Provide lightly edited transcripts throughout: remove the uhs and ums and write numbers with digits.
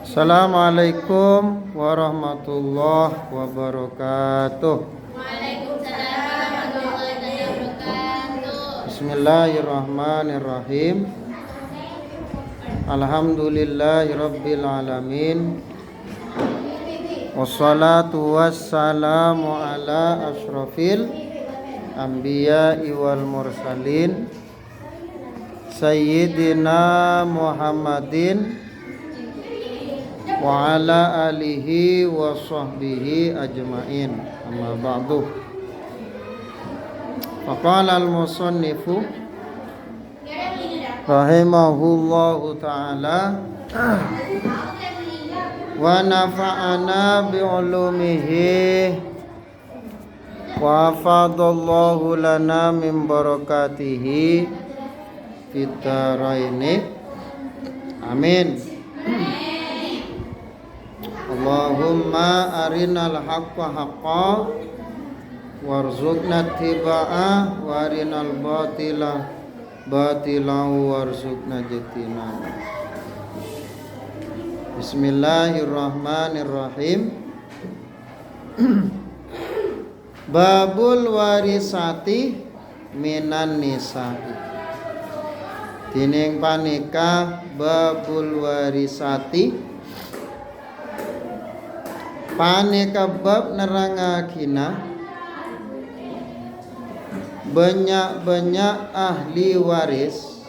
Assalamualaikum warahmatullahi wabarakatuh. Waalaikumsalam warahmatullahi wabarakatuh. Bismillahirrahmanirrahim. Alhamdulillahirabbil alamin. Wassalatu wassalamu ala asyrafil anbiya'i wal mursalin Sayyidina Muhammadin wa ala alihi wa sahbihi ajma'in. Amma ba'du. Faqala al-musannifu rahimahullahu ta'ala wa nafa'ana bi'ulumihi wa hafadallahu lana min barakatihi fid dharaini. Amin. Allahumma arinal haqqa haqqa warzuqna ittiba'ah wa arinal batila batilan warzuqna ijtinaba. Bismillahirrahmanirrahim. Babul warisati minan nisa'i. Dining panika babul warisati paneka bab nerangakina banyak-banyak ahli waris,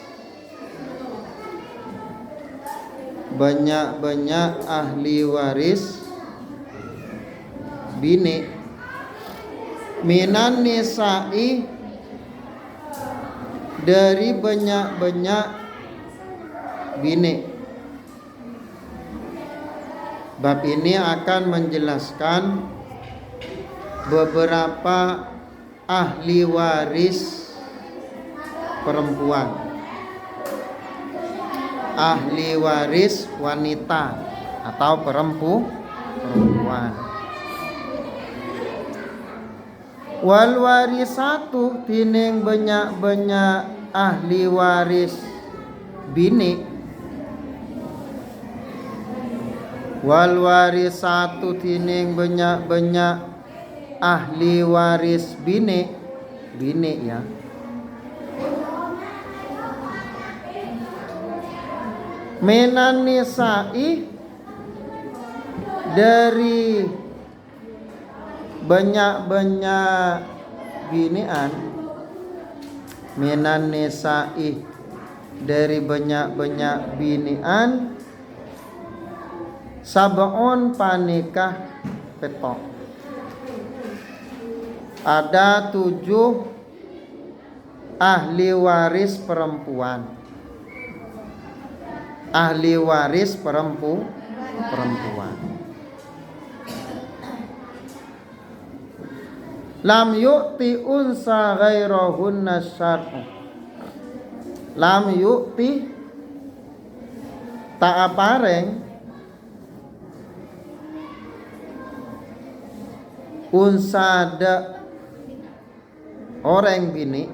banyak-banyak ahli waris bini minan nisa'i dari banyak-banyak bini. Bab ini akan menjelaskan beberapa ahli waris perempuan, ahli waris wanita atau perempuan. Wal warisatu tining banyak-banyak ahli waris bini. Wal warisatu tining banyak-banyak ahli waris bini ya. Minan nisa'i dari banyak-banyak binian. Minan nisa'i dari banyak-banyak binian. Sab'un panikah petok. Ada 7 ahli waris perempuan. Ahli waris perempuan. Lam yu'ti unsa ghairahunna syar'u. Lam yu'ti tak apareng unsada orang bini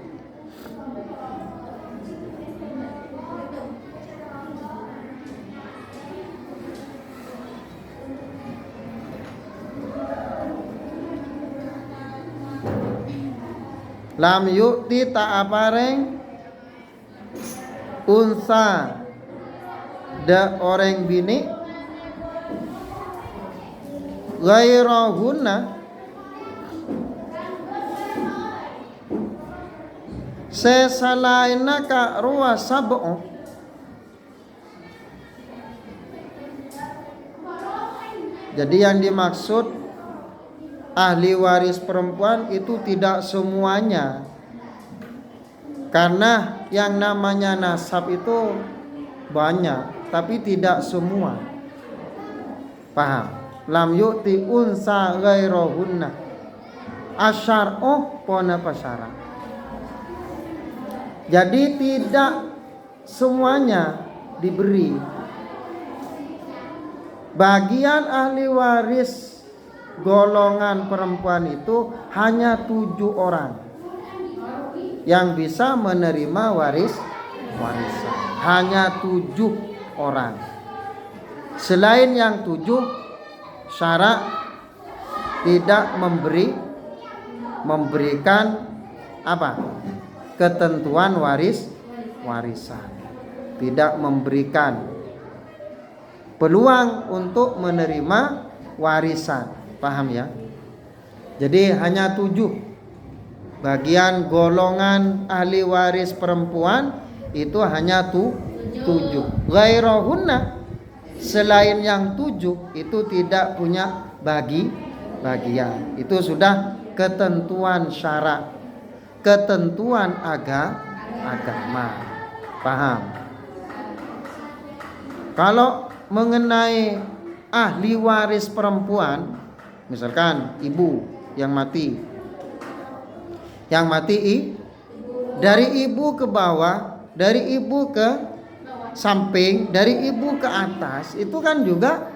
lam yu'ti tak apareng unsa da orang bini ghairahunna sesalaina ka ruwa sab'u. Jadi yang dimaksud ahli waris perempuan itu tidak semuanya. Karena yang namanya nasab itu banyak, tapi tidak semua. Paham? Lam yu'ti unsa ghairahunna. Asyar'u pona pasara. Jadi tidak semuanya diberi. Bagian ahli waris golongan perempuan itu hanya 7 orang yang bisa menerima warisan. Hanya 7 orang. Selain yang 7 syarat tidak memberikan apa? Ketentuan warisan. Tidak memberikan peluang untuk menerima warisan. Paham ya? Jadi hanya 7 bagian golongan ahli waris perempuan itu hanya 7. Ghairahunna, selain yang 7 itu tidak punya bagian. Itu sudah ketentuan syarak, ketentuan agama. Paham? Kalau mengenai ahli waris perempuan, misalkan ibu yang mati, dari ibu ke bawah, dari ibu ke samping, dari ibu ke atas, itu kan juga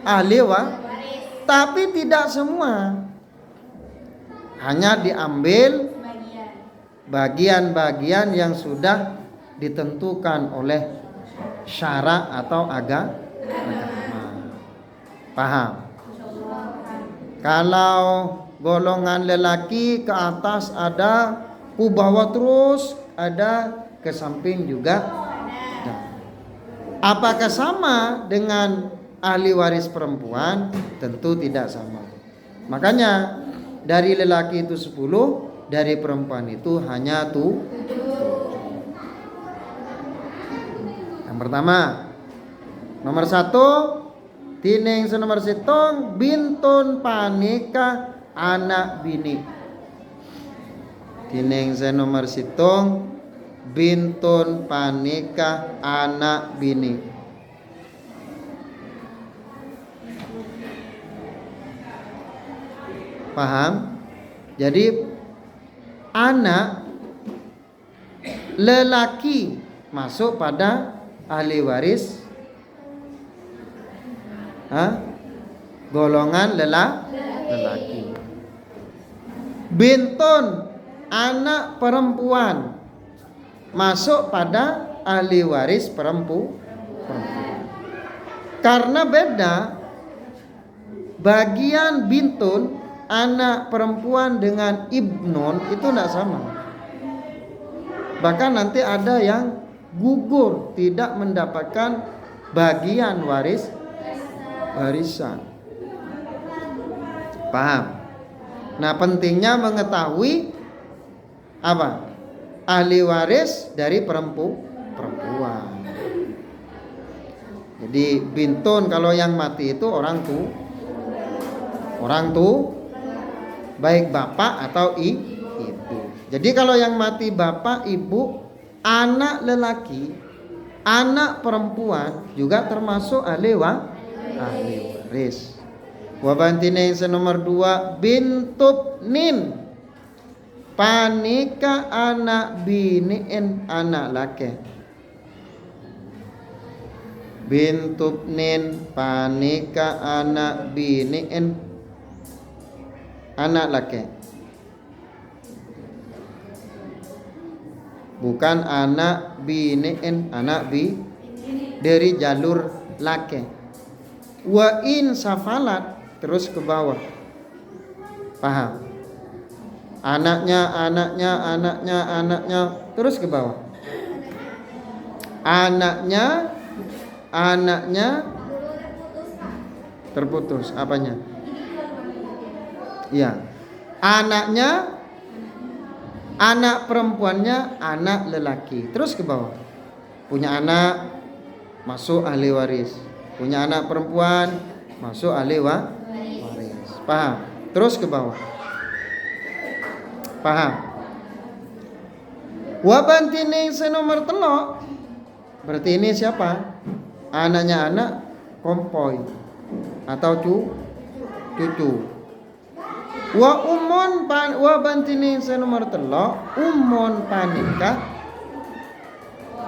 ahli waris. Tapi tidak semua, hanya diambil bagian-bagian yang sudah ditentukan oleh syarak atau agama. Paham? Kalau golongan lelaki ke atas ada, ke bawah terus ada, ke samping juga ada. Apakah sama dengan ahli waris perempuan? Tentu tidak sama. Makanya dari lelaki itu 10, dari perempuan itu hanya 7. Yang pertama, nomor 1, tining senomor sitong bintun panika anak bini. Tining senomor sitong bintun panika anak bini. Paham? Jadi anak lelaki masuk pada ahli waris golongan lelaki. Bintun anak perempuan masuk pada ahli waris perempuan. Karena beda bagian bintun anak perempuan dengan ibnun itu tidak sama. Bahkan nanti ada yang gugur, tidak mendapatkan bagian warisan. Paham? Nah, pentingnya mengetahui apa? Ahli waris dari perempuan. Jadi bintun kalau yang mati itu orang tua, baik bapak atau ibu. Jadi kalau yang mati bapak, ibu, anak lelaki, anak perempuan juga termasuk ahli waris. Wabantine yang nomor 2 bintub nin panika anak biniin anak laki. Bintub nin panika anak biniin anak laki. Bukan anak biniin anak dari jalur laki. Wa in safalat terus ke bawah. Paham? Anaknya terus ke bawah. Anaknya terputus. Apanya? Ya. Anaknya, anak perempuannya, anak lelaki. Terus ke bawah. Punya anak masuk ahli waris. Punya anak perempuan masuk ahli waris. Paham? Terus ke bawah. Paham? Wabantini senomor telok. Berarti ini siapa? Anaknya anak kompoi atau cucu. Wa bantini senomor telok umon panika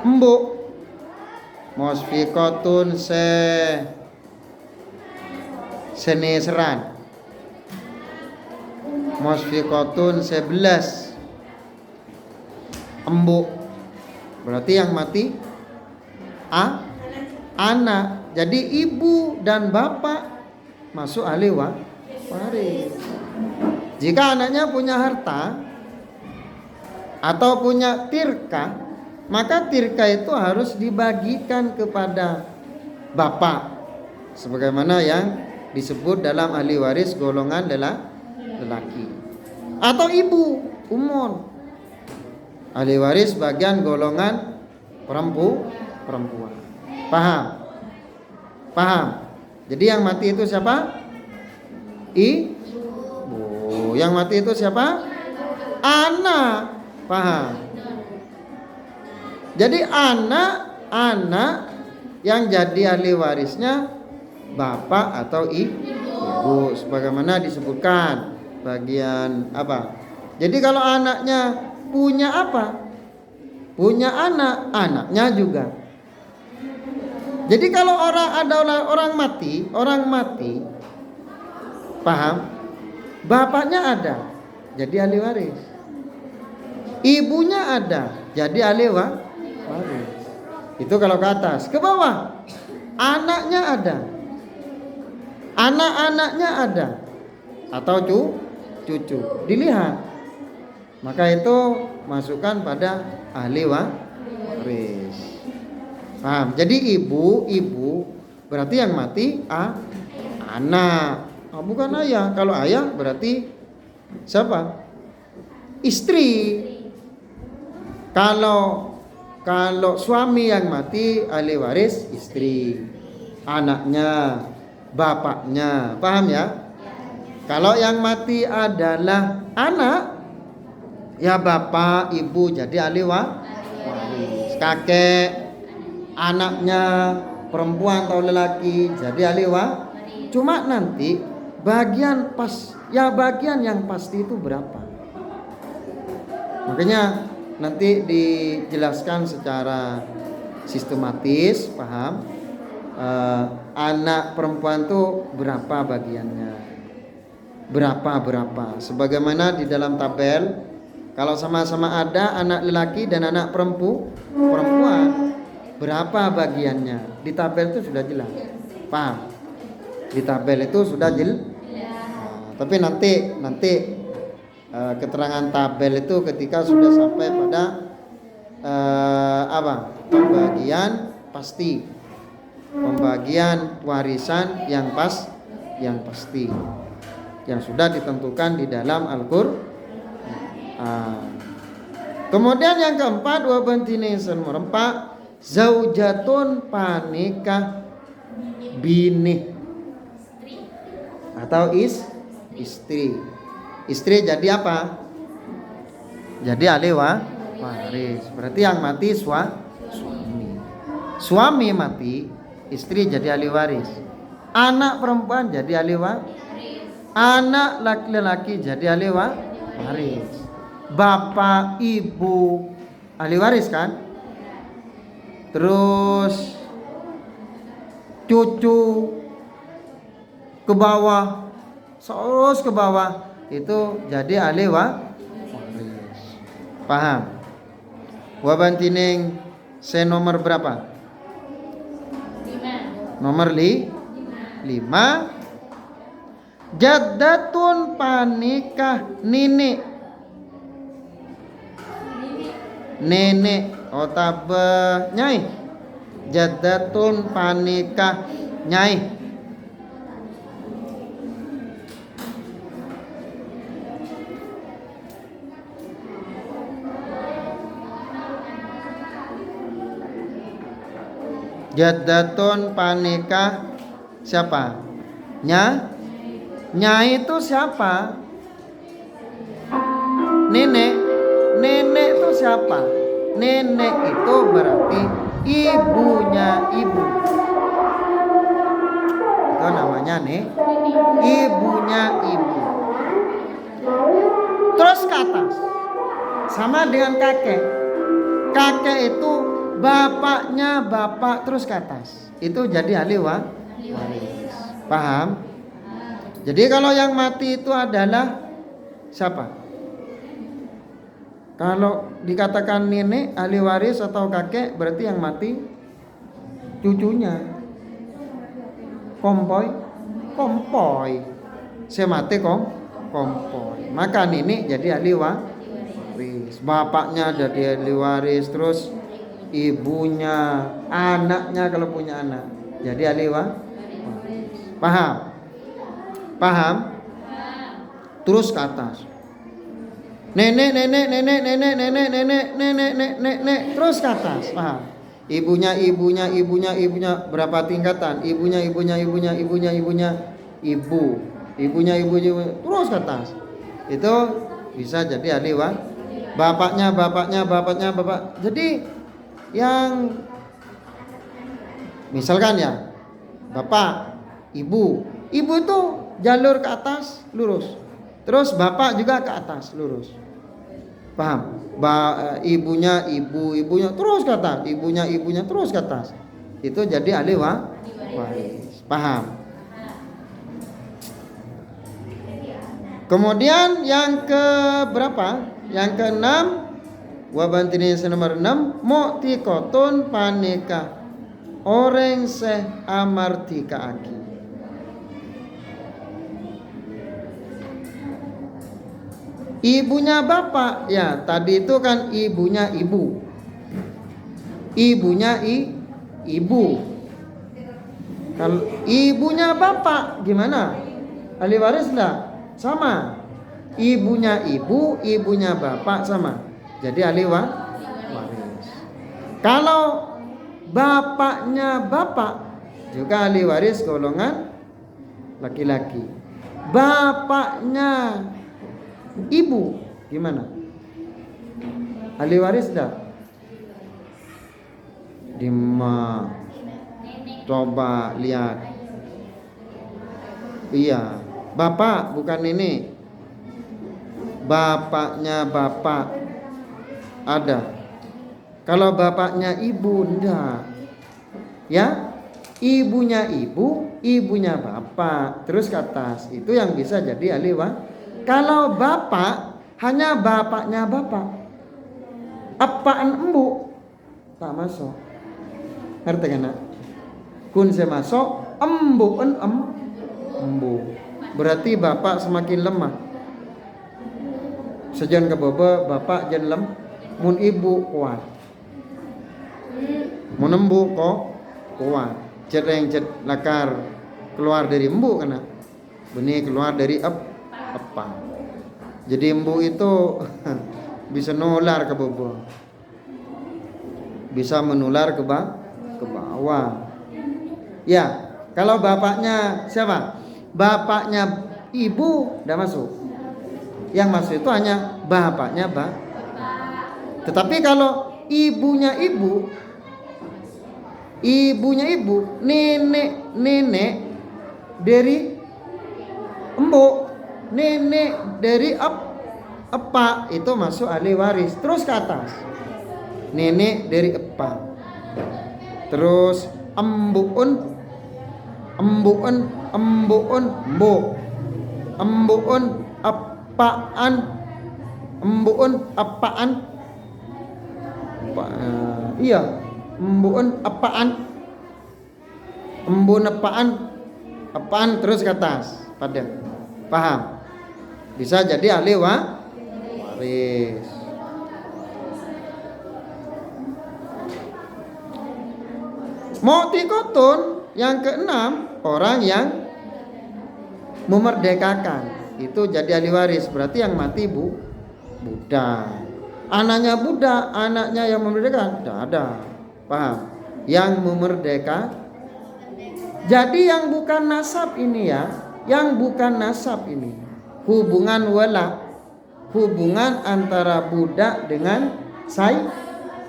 mbok mosfikotun seneseran. Mosfikotun 11 embuk. Berarti yang mati anak. Jadi ibu dan bapak masuk ahli waris. Jika anaknya punya harta atau punya tirka, maka tirka itu harus dibagikan kepada bapak, sebagaimana yang disebut dalam ahli waris golongan lelaki. Atau ibu, umum, ahli waris bagian golongan perempuan. Paham? Jadi yang mati itu siapa? Ibu. Yang mati itu siapa? Anak. Paham? Jadi anak yang jadi ahli warisnya bapak atau ibu, sebagaimana disebutkan bagian apa. Jadi kalau anaknya punya apa? Punya anaknya juga. Jadi kalau orang mati, paham? Bapaknya ada, jadi ahli waris. Ibunya ada, jadi ahli waris. Itu kalau ke atas. Ke bawah, anaknya ada, anak-anaknya ada, atau cucu. Dilihat, maka itu masukkan pada ahli waris. Paham? Jadi ibu berarti yang mati anak, bukan ayah. Kalau ayah berarti siapa? Istri. Kalau suami yang mati ahli waris istri, anaknya, bapaknya. Paham ya? Kalau yang mati adalah anak, ya bapak, ibu jadi ahli waris. Kakek, anaknya perempuan atau lelaki jadi ahli waris. Cuma nanti bagian yang pasti itu berapa? Makanya nanti dijelaskan secara sistematis, paham? Anak perempuan itu berapa bagiannya? Berapa? Sebagaimana di dalam tabel, kalau sama-sama ada anak lelaki dan anak perempuan, berapa bagiannya? Di tabel itu sudah jelas. Paham? Di tabel itu sudah jelas. Tapi nanti keterangan tabel itu ketika sudah sampai pada pembagian pasti, pembagian warisan yang pasti, yang sudah ditentukan di dalam Al-Qur'an. Kemudian yang keempat, wa bantine merempak zaujatun panikah bini atau istri. Istri jadi apa? Jadi ahli waris. Berarti yang mati suami. Suami mati, istri jadi ahli waris. Anak perempuan jadi ahli waris. Anak laki-laki jadi ahli waris. Bapak, ibu ahli waris kan? Terus cucu ke bawah, terus ke bawah itu jadi ahli waris. Paham? Wabantining nomor berapa? 5. Nomor 5. Jaddatun panikah nenek. Otabe nyai. Jaddatun panikah nyai. Jaddatun panikah siapa? Nyai itu siapa? Nenek itu siapa? Nenek itu berarti ibunya ibu. Itu namanya ibunya ibu. Terus ke atas, sama dengan kakek. Kakek itu bapaknya bapak terus ke atas. Itu jadi ahli waris. Paham? Jadi kalau yang mati itu adalah siapa? Kalau dikatakan nenek ahli waris atau kakek, berarti yang mati cucunya. kompoi. Semate kompoi. Maka nenek jadi ahli waris. Bapaknya jadi ahli waris, terus ibunya, anaknya kalau punya anak jadi ahli waris. Paham? Terus ke atas. Nenek, terus ke atas. Paham? Ibunya, berapa tingkatan? Ibunya, ibu. Ibunya, terus ke atas. Itu bisa jadi ahli waris. Bapaknya. Jadi yang misalkan ya, bapak, ibu itu jalur ke atas lurus. Terus bapak juga ke atas lurus. Paham? Ibunya terus ke atas, ibunya terus ke atas. Itu jadi ahli waris. Paham? Kemudian yang ke berapa? Yang ke-6, wabantini nomor 6, mu'tiqatun panikah orang seh amartika aki. Ibunya bapak, ya tadi itu kan ibunya ibu. Kalau ibunya bapak gimana? Ahli waris enggak? Sama. Ibunya ibu, ibunya bapak sama. Jadi ahli waris. Kalau bapaknya bapak juga ahli waris golongan laki-laki. Bapaknya ibu gimana? Ahli waris dah? Dima. Coba lihat. Iya, bapak bukan nenek. Bapaknya bapak ada. Kalau bapaknya ibu enggak. Ya, ibunya ibu, ibunya bapak, terus ke atas. Itu yang bisa jadi ahli waris. Kalau bapak hanya bapaknya bapak, apaan embu tak masuk. Ngerti kan? Kun se masuk, embu. Berarti bapak semakin lemah. Sejan ke baba bapak jan mun ibu kuat. Mun embu kuat. Cereng lakar keluar dari embu kana. Benih keluar dari apa? Jadi embu itu bisa nular ke bawah. Bisa menular ke bawah. Ya, kalau bapaknya siapa? Bapaknya ibu udah masuk. Yang masuk itu hanya bapaknya Tetapi kalau ibunya ibu, nenek dari embu, nenek dari apa itu masuk ahli waris. Terus ke atas, nenek dari apa, terus embuun apaan iya apaan terus ke atas. Paham? Bisa jadi ahli waris. Mu'tiqatun yang ke-6, orang yang memerdekakan. Itu jadi ahli waris. Berarti yang mati budak. Anaknya budak, anaknya yang memerdekakan tidak ada. Paham? Yang memerdekakan. Jadi yang bukan nasab ini ya, yang bukan nasab ini hubungan wala, hubungan antara budak dengan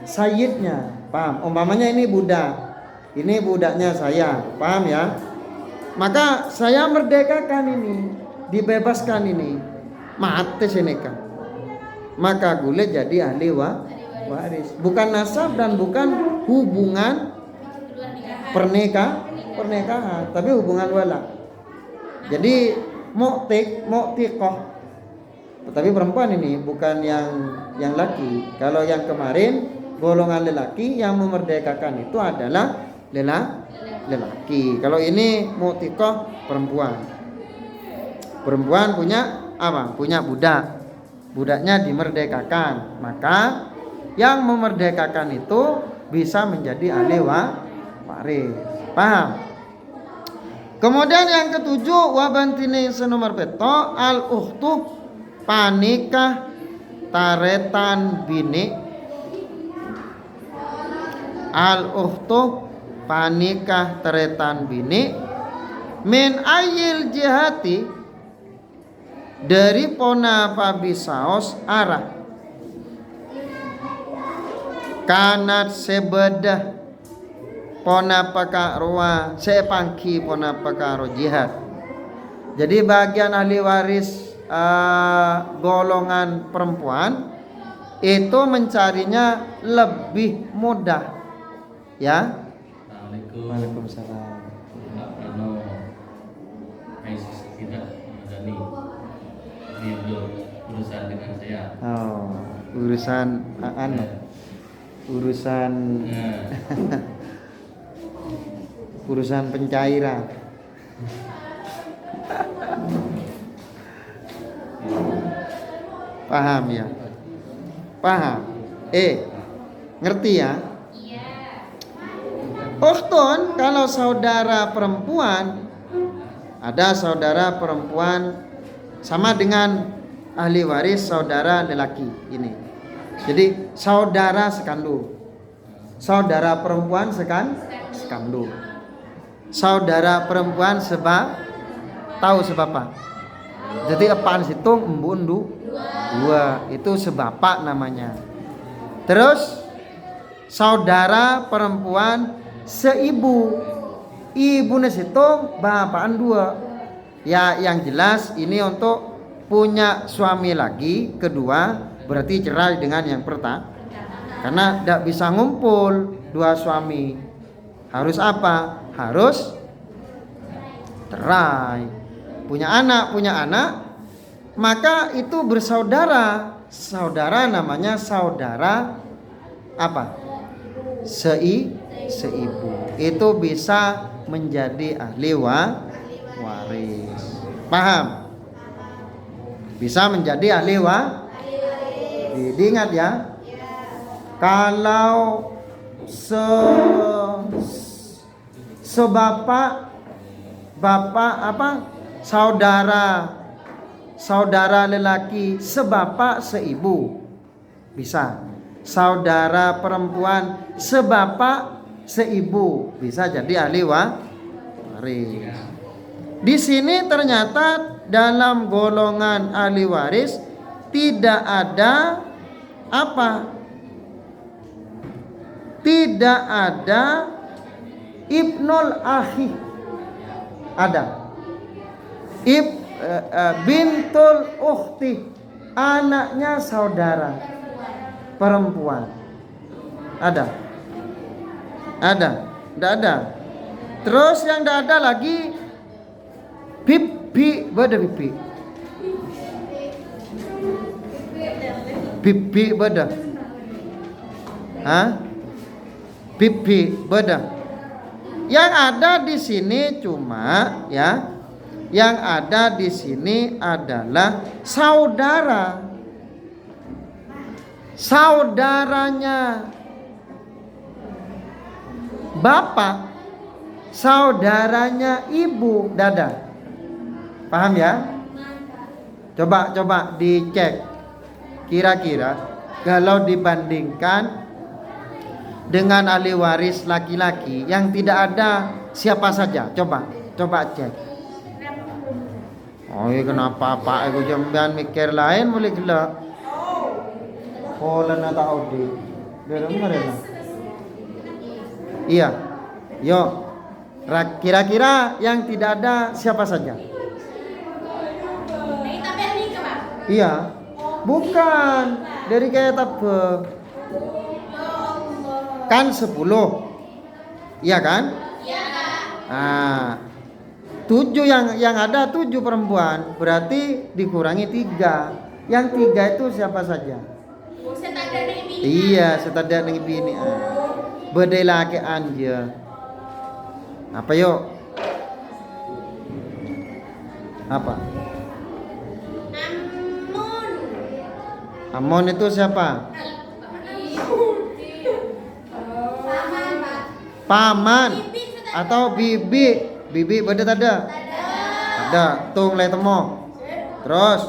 sayyidnya. Paham? Umpamanya ini budak, ini budaknya saya, paham ya? Maka saya merdekakan ini, dibebaskan ini, mati seneka. Maka gue jadi ahli waris. Bukan nasab dan bukan hubungan pernikahan, tapi hubungan wala. Jadi mu'tiqah. Tapi perempuan ini bukan yang laki. Kalau yang kemarin golongan lelaki yang memerdekakan itu adalah lelaki. Kalau ini mu'tiqah perempuan. Perempuan punya apa? Punya budak. Budaknya dimerdekakan. Maka yang memerdekakan itu bisa menjadi ahli waris. Paham? Kemudian yang ketujuh, wabantine senomor peto al ukhtu panikah taretan bini. Al ukhtu panikah taretan bini min ayil jihati dari pona pabisaos arah kanat sebedah pona pakarwa sepangki pona pakaro jihad. Jadi bagian ahli waris golongan perempuan itu mencarinya lebih mudah, ya. Assalamualaikum. Waalaikumsalam. Tidak Madani. Ini untuk urusan dengan saya. Oh, urusan urusan urusan pencairan. Paham ya? Paham? Ngerti ya? Iya. Ukhtun kalau saudara perempuan, ada saudara perempuan sama dengan ahli waris saudara lelaki ini. Jadi saudara sekandung. Saudara perempuan sekandung. Saudara perempuan tahu sebapa. Jadi apaan situ embu dua itu sebapak namanya. Terus saudara perempuan seibu. Ibunya situ bapaan dua. Ya yang jelas ini untuk punya suami lagi kedua berarti cerai dengan yang pertama. Karena tidak bisa ngumpul dua suami. Harus apa? Harus cerai. Punya anak, maka itu bersaudara. Saudara namanya saudara apa? Seibu. Itu bisa menjadi ahli waris. Paham? Bisa menjadi ahli waris. Diingat ya. Kalau sebapak saudara lelaki sebapak seibu bisa. Saudara perempuan sebapak seibu bisa jadi ahli waris. Di sini ternyata dalam golongan ahli waris tidak ada apa? Tidak ada ibnul akhi. Ada bintul ukhti, anaknya saudara perempuan. Ada? Tidak ada. Terus yang tidak ada lagi bibi, beda bibi. Bibi beda. Bibi beda. Yang ada di sini cuma ya, yang ada di sini adalah saudara. Saudaranya bapak, saudaranya ibu, dada. Paham ya? Coba dicek. Kira-kira kalau dibandingkan dengan ahli waris laki-laki yang tidak ada siapa saja, coba cek. Oh iya kenapa Pak aku jamban mikir lain mulai gelap. Pola na tahu di mana? Iya, yo. Kira-kira yang tidak ada siapa saja? Iya, bukan dari kayak tabe. Kan 10, iya kan? Iya. 7 yang ada 7 perempuan, berarti dikurangi 3. Yang 3 itu siapa saja? Iya, setadar dengan bini. Beda laki anja. Apa yuk? Apa? Amun itu siapa? Paman atau bibi? Bibi bedet ada? Ada. Tung le temo. Terus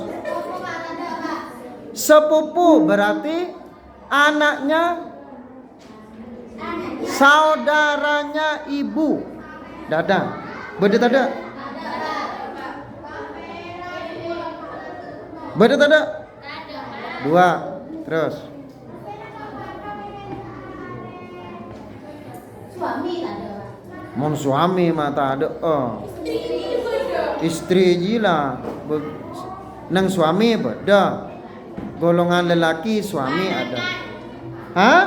sepupu berarti anaknya, saudaranya ibu. Dada. Bedet ada? Bedet ada? Dua. Terus mon suami mata ada. Istri jila. Nang suami beda. Golongan lelaki suami ada. Hah?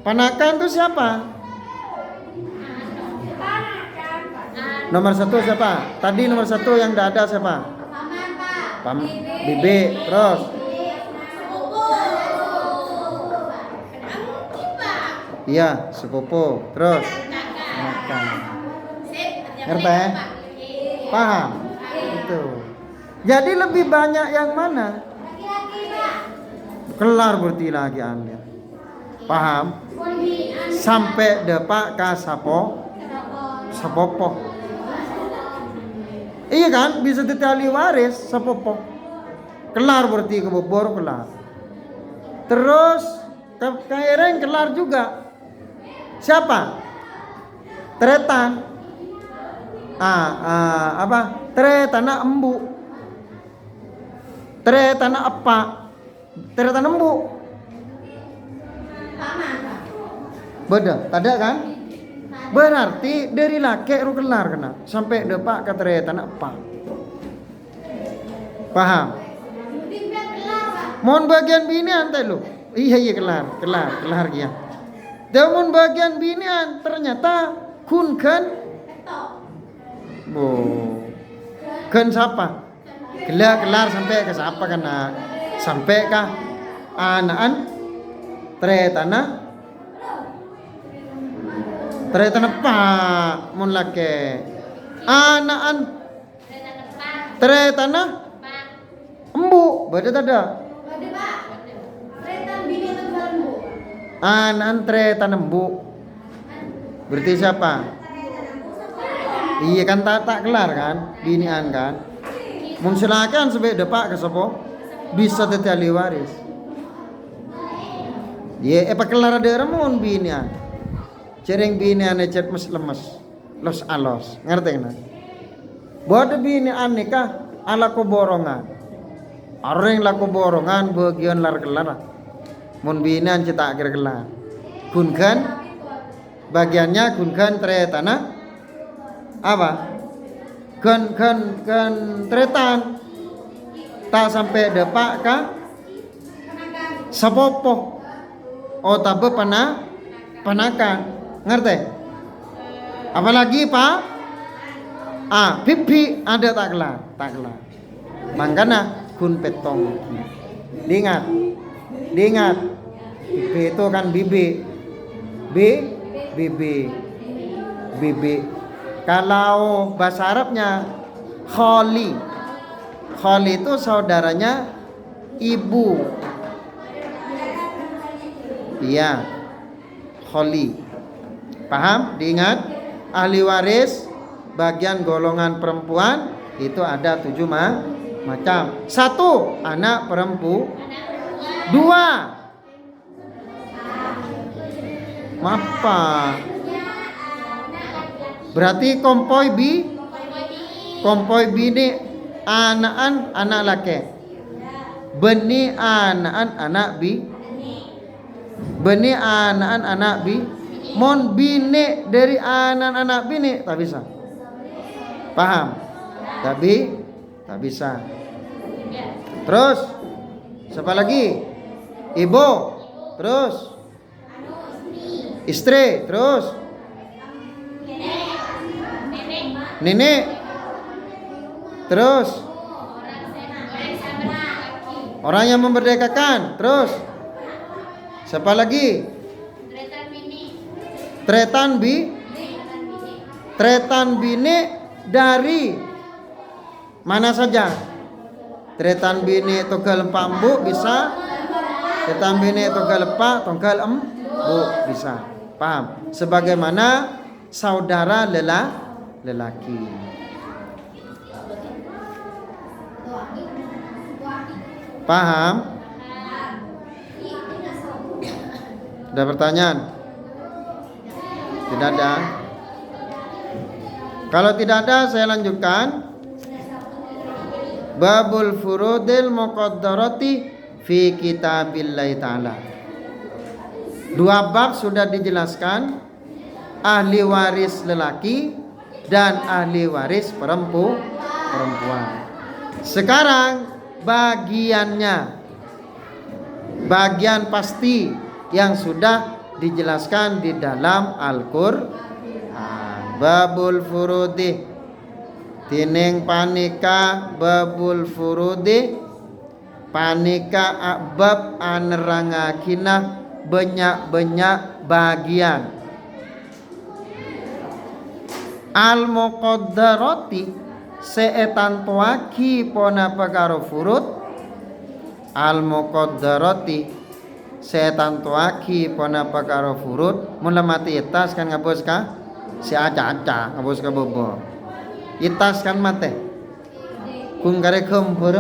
Panakan itu siapa? Nomor satu siapa? Tadi nomor satu yang tidak ada siapa? Bibi. Terus iya, sepupu. Terus makan. Ngerti? Paham? Itu. Jadi lebih banyak yang mana? Kelar berarti lagi Anda. Paham? Sampai depak ka sapopo. Iya kan? Bisa ditali waris sapopo. Kelar berarti kebobor kelar. Terus kaireng kelar juga. Siapa? Tretan. Apa? Tretana embu. Tretana apa? Tretana embu. Beda, ada kan? Berarti dari laki ru kelar kena sampai depak ke tretana apa? Paham? Mohon bagian bini antai lu. Iya kelar dia. Namun bagian binian ternyata kunkan kan siapa? Kelar sampai ke siapa kena? Sampai ke anaan tretana pak mun lake anaan tretana embu beda ada. Antre tanembu. Berarti siapa? Iya kan tak kelar kan? Binian kan? Mun silakan sampai depak ke sopo bisa tetali waris. Ye apa kelar ada mun binian. Cereng binian ecet mes lemes. Los alos. Ngerti kan? Bodo binian nikah ala ko borongan. Orang laku borongan bagian lar kelar. Mun binan cetak kelar. Kunkan bagiannya kunkan tretana apa? Kan tretan tak sampai depak ka sapopo. Oh tabe panakan. Ngerti? Apalagi Pak? Pipi ada tak kelar. Mangkana kun petong. Diingat. Bibi itu kan bibi. Bibi. Kalau bahasa Arabnya kholi. Kholi itu saudaranya ibu. Iya. Kholi. Paham? Diingat. Ahli waris bagian golongan perempuan itu ada 7 macam. 1 anak perempuan. 2 Mapa. Berarti kompoi bini anaan anak laki. Beni anaan anak bi. Beni anaan anak bi. Mon bini dari anak bini tak bisa. Paham? Tapi tak bisa. Terus siapa lagi? Ibu. Terus istri. Terus nenek. Terus orang yang memerdekakan. Terus siapa lagi? Tretan tretan bini dari mana saja. Tretan bini tunggal pambu bisa. Tretan bini tunggal lepak, tunggal embu bisa. Paham? Sebagaimana saudara lelaki. Paham? Ada pertanyaan? Tidak ada. Kalau tidak ada, saya lanjutkan. Babul furudil muqaddarati fi kitabillahi ta'ala. 2 bab sudah dijelaskan, ahli waris lelaki dan ahli waris perempuan. Sekarang bagiannya, bagian pasti yang sudah dijelaskan di dalam Al-Qur'an. Babul furudi tining panika babul furudi panika bab anerangakina banyak bagian al muqaddarati seetan tuaki pona perkara furud al muqaddarati seetan tuaki pona perkara furud mun mati itas kan ngapus ka si aca-aca ngapus ka bobo itas kan mate kung kare kembur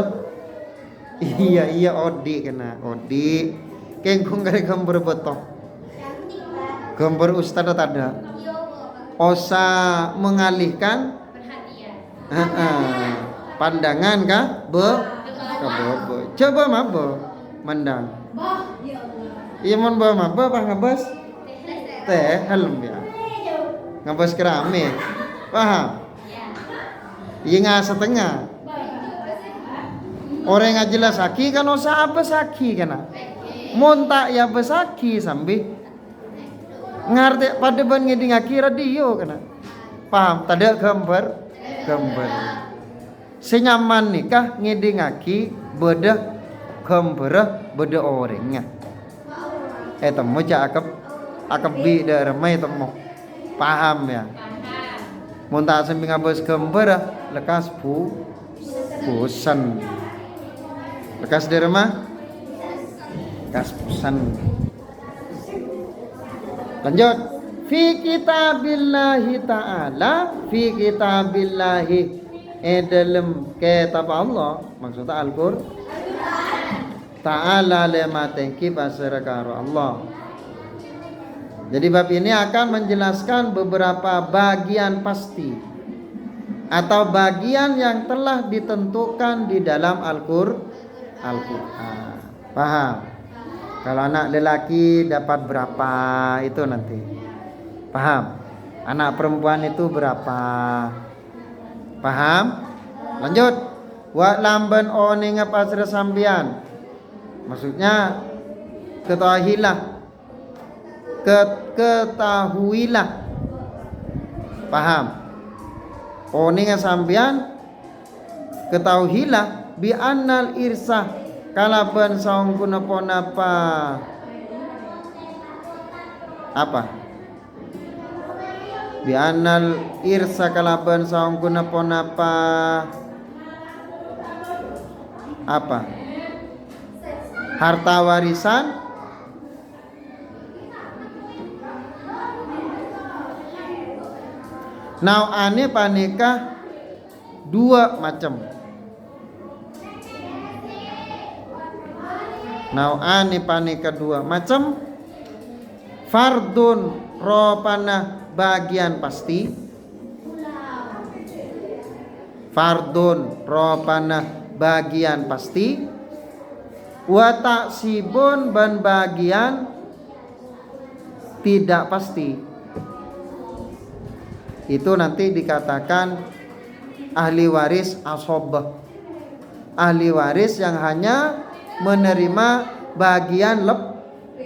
iya odi kena odi keng kung kare kembur beto kembur ustad ada osa mengalihkan pandangan kah bobo coba mabo mandang iya mon bawa mabo apa ngabas teh helm ya ngabas kerame paham iya nggak setengah orang nggak jelas saki kan osa apa saki kena montak ya besaki sambil ngerti pada ban ngedi ngaki radio kena paham tadi gambar senyaman nikah ngedi ngaki beda gambar beda orangnya temu cak akep bi darmai temu paham ya montak sambil ngabas gambar lekas pusan lekas dari rumah lekas pusan lanjut fi kitabillahi ta'ala fi kitabillahi dalam kitab Allah maksudnya Al-Qur'an ta'ala lema tengki pasara karo Allah. Jadi bab ini akan menjelaskan beberapa bagian pasti atau bagian yang telah ditentukan di dalam Al-Qur'an. Paham? Kalau anak lelaki dapat berapa itu nanti. Paham? Anak perempuan itu berapa? Paham? Lanjut. Wa lamban oning pasra sambian. Maksudnya ketahuilah. Paham? Oning sambian ketahuilah bi annal irsah kalaban saung punapon apa bi annal irsa kalaban saung punapon apa harta warisan nau'ane panikah 2 macam. Nau'ane panikah 2 macam. Fardun ropana bagian pasti. Fardun ropana bagian pasti. Wa taksibun ban bagian tidak pasti. Itu nanti dikatakan ahli waris asobah. Ahli waris yang hanya menerima bagian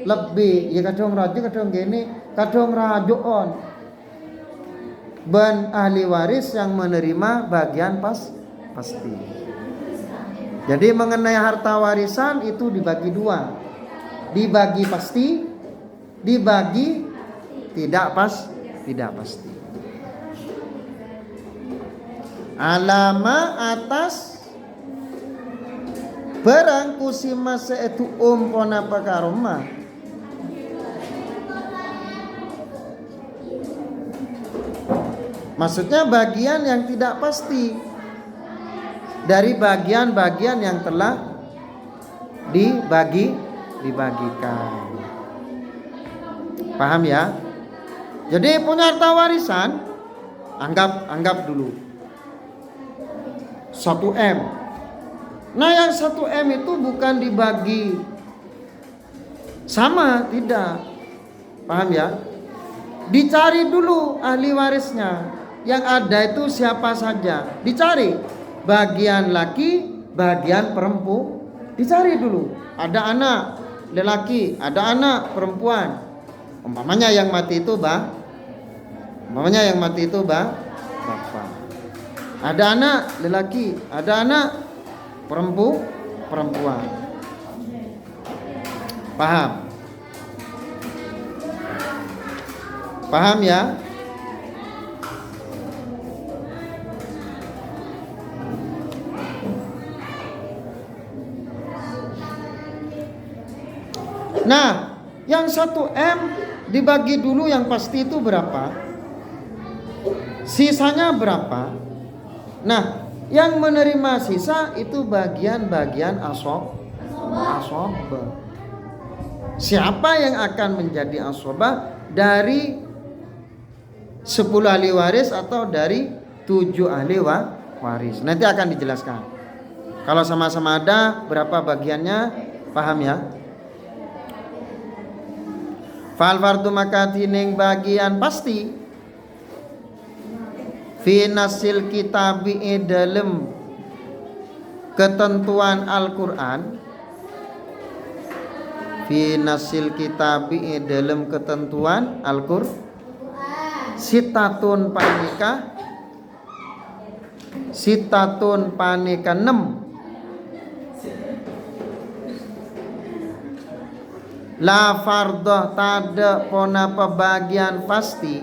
lebih. Ya kadang rajo kadang gini, kadang rajoon. Ben ahli waris yang menerima bagian pasti. Jadi mengenai harta warisan itu dibagi 2. Dibagi pasti, dibagi tidak pasti. Alama atas barang kusima seetu pona pakaroma. Maksudnya bagian yang tidak pasti dari bagian-bagian yang telah dibagikan. Paham ya? Jadi punya harta warisan, anggap dulu 1M. Nah yang 1M itu bukan dibagi sama, tidak. Paham ya? Dicari dulu ahli warisnya. Yang ada itu siapa saja. Dicari bagian laki, bagian perempuan. Dicari dulu. Ada anak lelaki, ada anak perempuan. Umpamanya yang mati itu bapak. Ada anak lelaki, ada anak perempuan. Paham ya? Nah, yang 1M dibagi dulu yang pasti itu berapa? Sisanya berapa? Nah, yang menerima sisa itu bagian-bagian asobah. Siapa yang akan menjadi asobah dari 10 ahli waris atau dari 7 ahli waris? Nanti akan dijelaskan. Kalau sama-sama ada berapa bagiannya, paham ya? Fal fardu maka tining bagian pasti fi nasil kitabi dalam ketentuan Al-Qur'an, fi nasil kitabi dalam ketentuan Al-Qur'an, sitatun panika 6. La fardah tada pona pembagian pasti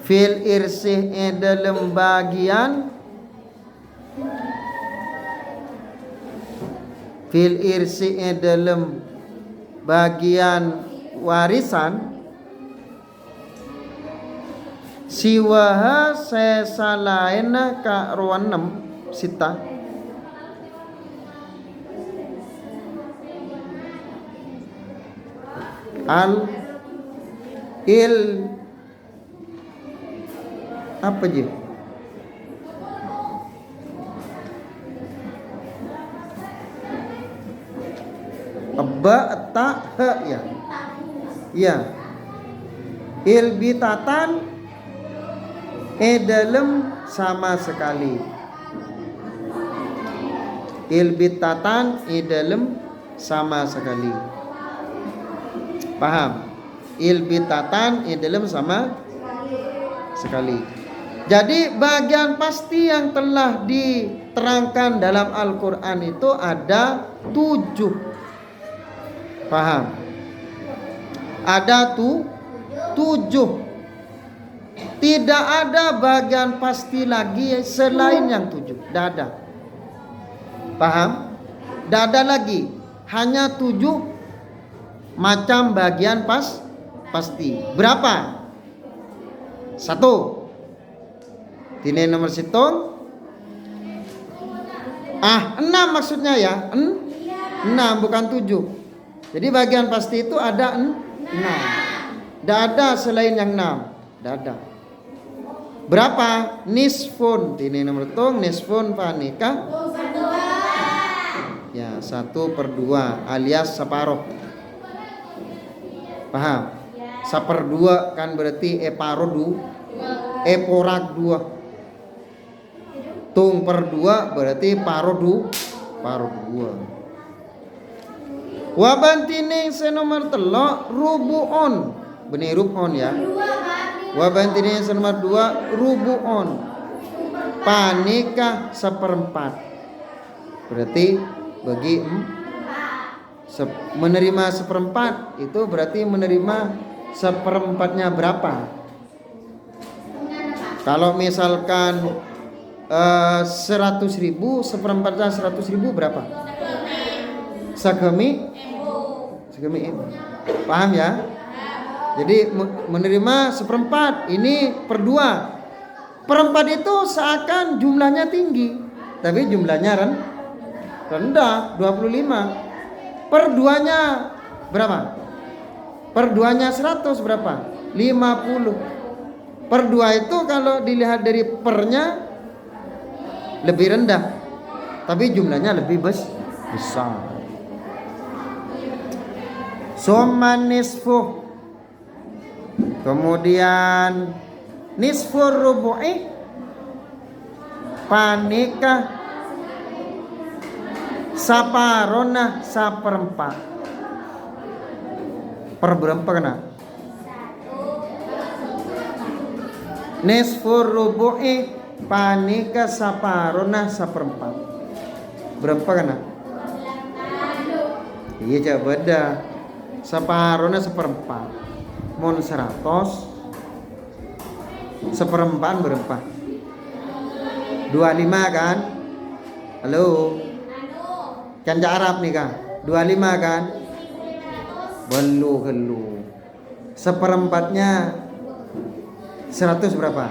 fil irsih dalam bagian dalam bagian warisan siwaha sesalaina ka ruan 6 sita al il apa je? Ba ta ha ya. Ya. Ilbitatan dalam sama sekali. Ilbitatan dalam sama sekali. Paham? Ilbitatan dalam sama sekali. Jadi bagian pasti yang telah diterangkan dalam Al-Quran itu ada 7. Paham? Ada 7. Tidak ada bagian pasti lagi selain yang 7. Tidak ada. Paham? Tidak ada lagi. Hanya 7 macam bagian pasti. Berapa? 1. Ini nomor situng. 6 maksudnya ya. 6 bukan 7. Jadi bagian pasti itu ada 6. Tidak ada selain yang 6. Tidak ada. Berapa? Nisfun. Ini nomor hitung. Nisfun panika. Ya 1/2 alias separuh. Paham? 1/2 kan berarti eporak 2. Tung per 2 berarti paro 2. Wabantine senomor telok rubuon. Benih rubon ya. Wabantine senomor 2 rubuon. Panika 1/4. Berarti bagi menerima 1/4 itu berarti menerima 1/4-nya berapa? Kalau misalkan 100.000 seperempatnya 100.000 berapa? Segemi M. Paham ya? Jadi menerima seperempat ini per 2. Per 4 itu seakan jumlahnya tinggi, tapi jumlahnya rendah 25. Per 2-nya berapa? Per 2-nya 100 berapa? 50. Per 2 itu kalau dilihat dari pernya lebih rendah, tapi jumlahnya lebih besar. Summa nisfu, kemudian nisfur rubu'i panika saparona saperempat. Per berapa kena? Nisfur rubu'i panika saparona saperempat. Berapa kena? Iya coba beda. Saparona seperempat. Mon 100 seperempat berapa? 25 kan? Halo. Kan Arab nih kan? 25 kan? Gelu. Seperempatnya 100 berapa?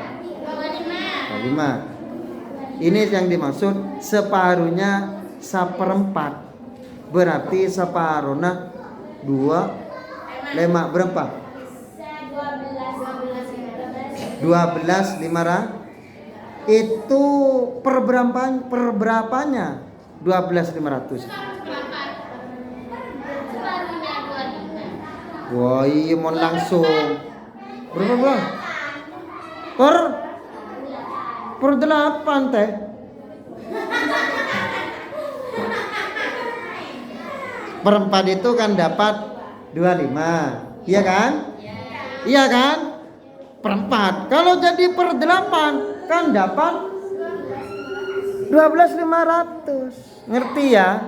25. Ini yang dimaksud separuhnya seperempat. Berarti separuhnya 2 5 berapa? 12.500. Itu per berapanya? 12.500. Separuhnya 25. Wah, iya mau langsung. Berapa? Per 8 teh. Per 4 itu kan dapat 25. Iya kan? Iya kan? Per 4. Kalau jadi per 8 kan dapat 12.500. Ngerti ya?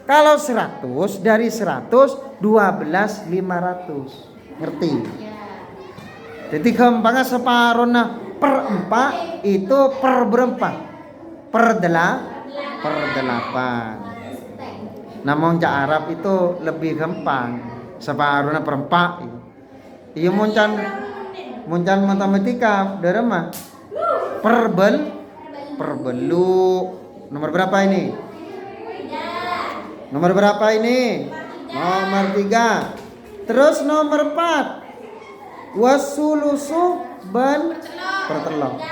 Kalau 100 dari 100 12.500. Ngerti? Jadi gampangnya separuhnya per 4 itu per berapa? Per 8. Namun cak Arab itu lebih gampang. Separuhnya per 4. Iya muncan matematika dari mah perbelu. Nomor berapa ini? Nomor berapa ini? Nomor 3. Terus nomor 4. Wasulusu ban pertelok.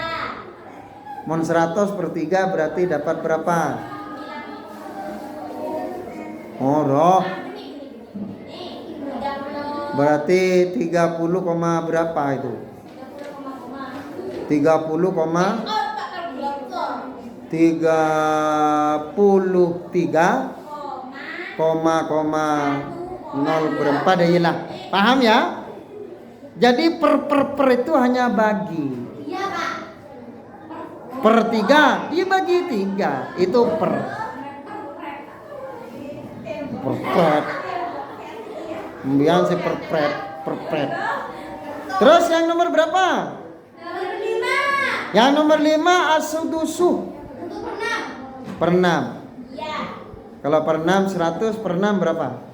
Mon 100 per 3 berarti dapat berapa? Oh, roh. Berarti 30, berapa itu? 30,33,0 berapa deh lah. Paham ya? Jadi per itu hanya bagi. Per 3, dia bagi 3. Itu per. Kemudian si perpret. Terus yang nomor berapa? Nomor 5. Yang nomor 5 asudusu. Per 6. Iya. Kalau per 6 100 per 6 berapa? 100.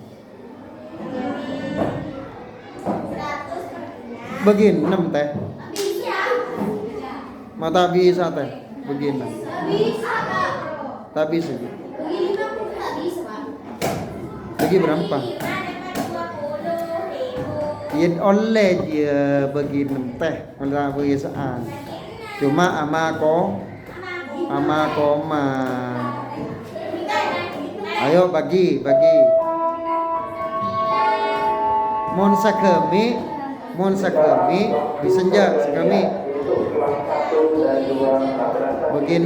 Begin 6 teh. Bisa. Mata bisa teh. Begin 6. Bisa, Pak. Tak bisa. Begini mah aku nggak bisa, Pak. Bagi berapa? 20.000. Ya oleh dia bagi 6 teh. Kalau biasaan. Cuma ama koma. Ayo bagi. Mon sakemi bisa enggak sakemi? Bagi 6.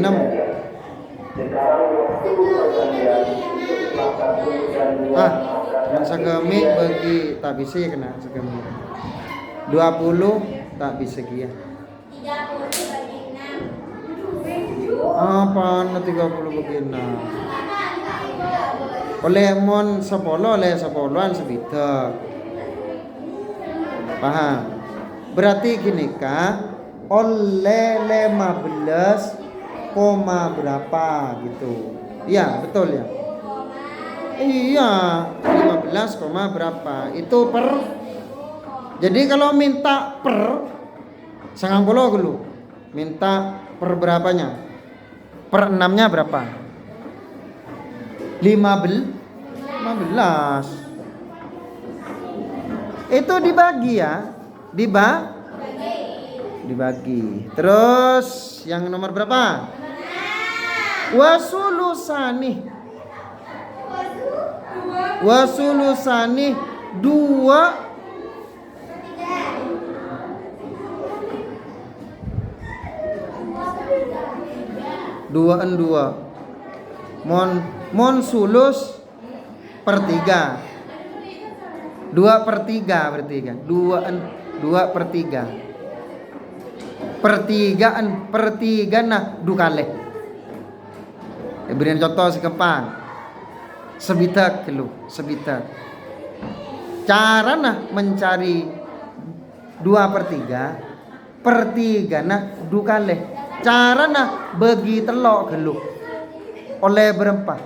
Mon sakemi bagi tak bisa ya kena sakemi. 20 tak bisa kia. 30 bagi 6. Apa 30 bagi 6? Oleh mon 10 oleh 10-an sebida. Paham? Berarti gini kak, oleh 15 koma berapa gitu. Iya, betul ya. Iya, 15 koma berapa. Itu per. Jadi kalau minta per 90 dulu. Minta per berapanya? Per 6-nya berapa? 15. Itu dibagi ya. Dibagi. Terus yang nomor berapa? Wasulusani 2 2 mon sulus per 3 2 per 3 berarti kan 2 per 3 per 3 nah dukale. Berikan contoh sekepang sebitak kelu sebitak. Cara nah mencari 2 per 3 nah dukale. Cara nah bagi telok kelu oleh berempat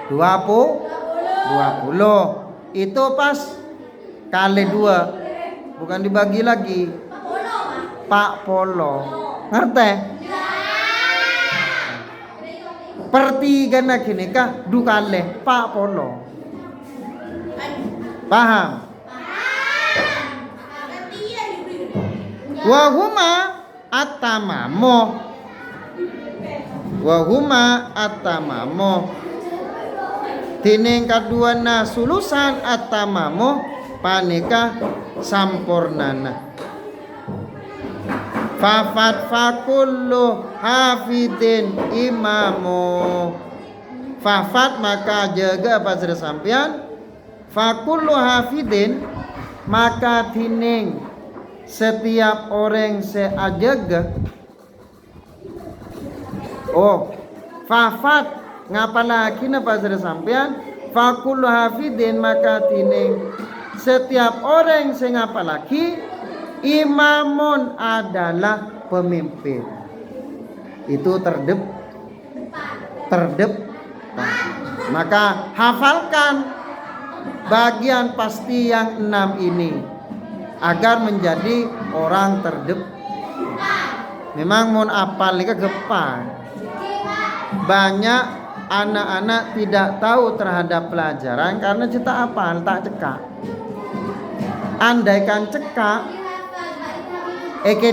20 itu pas kali 2 bukan dibagi lagi pak polo ngerti per 3 nah kini kah dukale pak polo paham wahuma atamamo tining kadua na sulusan atamamo panika sampurnana fafat fakullu hafidin imamu fafat maka jaga apa sudah sampean fakullu hafidin maka tining setiap orang seajaga fafat ngapalaki na pas ada sampean fakul hafidin maka tining setiap orang se ngapalaki imamun adalah pemimpin itu terdep maka hafalkan bagian pasti yang 6 ini agar menjadi orang terdepan. Memang mau apal ini kegepan. Banyak anak-anak tidak tahu terhadap pelajaran karena cita apal tak cekak. Andaikan cekak,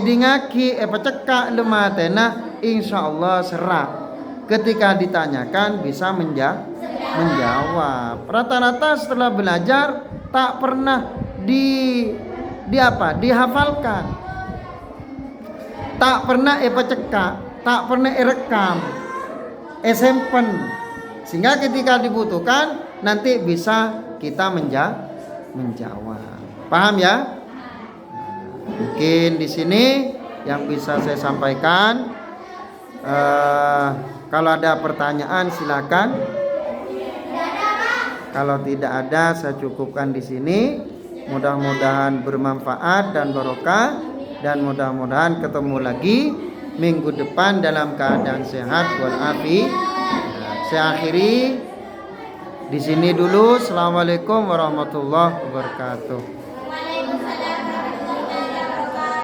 dingaki pecekak lematena, insya Allah serap. Ketika ditanyakan bisa menjawab. Rata-rata setelah belajar tak pernah dihafalkan, tak pernah pecekak, tak pernah rekam, simpen, sehingga ketika dibutuhkan nanti bisa kita menjawab. Paham ya? Mungkin di sini yang bisa saya sampaikan. Kalau ada pertanyaan silakan. Kalau tidak ada saya cukupkan di sini. Mudah-mudahan bermanfaat dan barokah dan mudah-mudahan ketemu lagi minggu depan dalam keadaan sehat walafiat. Saya akhiri di sini dulu. Assalamualaikum warahmatullahi wabarakatuh.